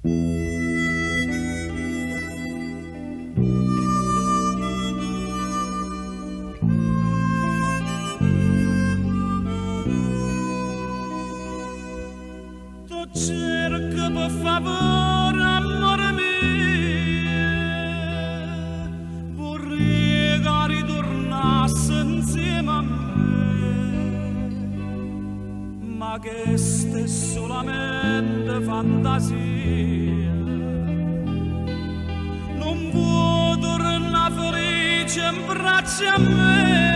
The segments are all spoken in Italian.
Tu cerca per favore, amore mio, vorrei che ritornasse insieme a me, ma questa è solamente fantasia. Non vuoi tornare felice in braccio a me.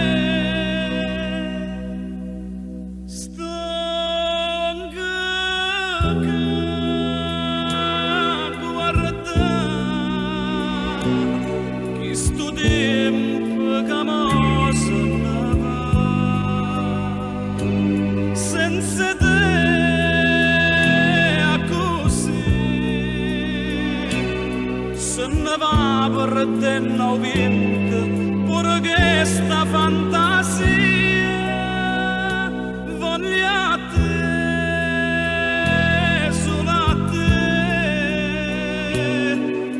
Questo tempo che mo se ne va, senza te è così, se ne va perdendo il vento, pure questa fantasia, voglio a te, solo a te,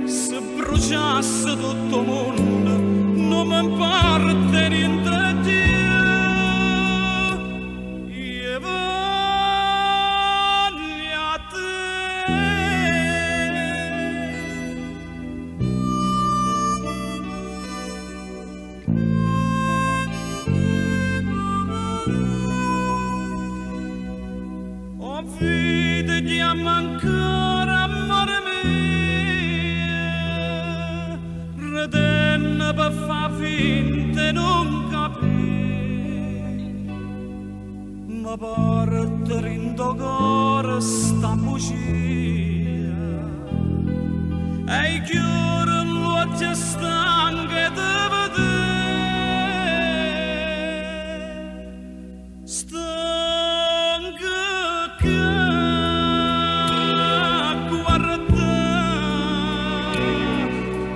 se bruciasse tutto il mondo, non mi importa niente di te, io voglio a te. Ho vita che amo ancora, amore mio, redenne per far finta e non capire, ma porta in tuo cuore sta bugia, e chiude l'occhio stanche di vedere, stanche che guarda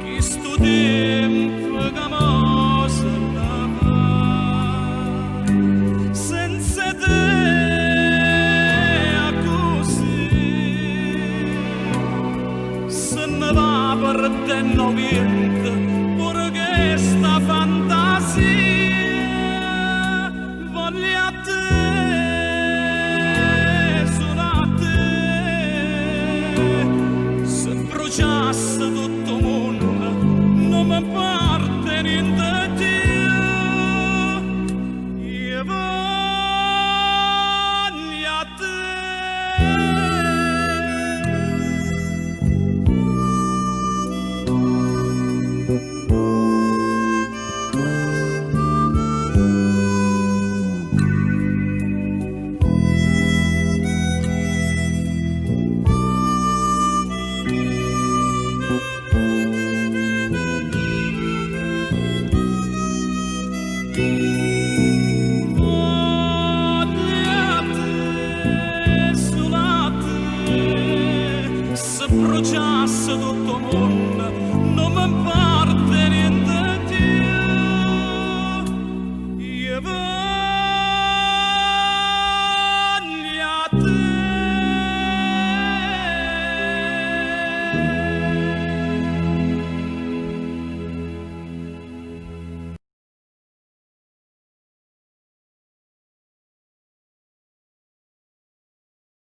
questo tempo che mo se ne va, senza te è così, se ne va perdendo il vento, pure questa fantasia, voglio a te, solo a te, se bruciasse tutto il mondo, non mi importa niente di te, io voglio a te. Se bruciasse tutto il mondo, non mi importa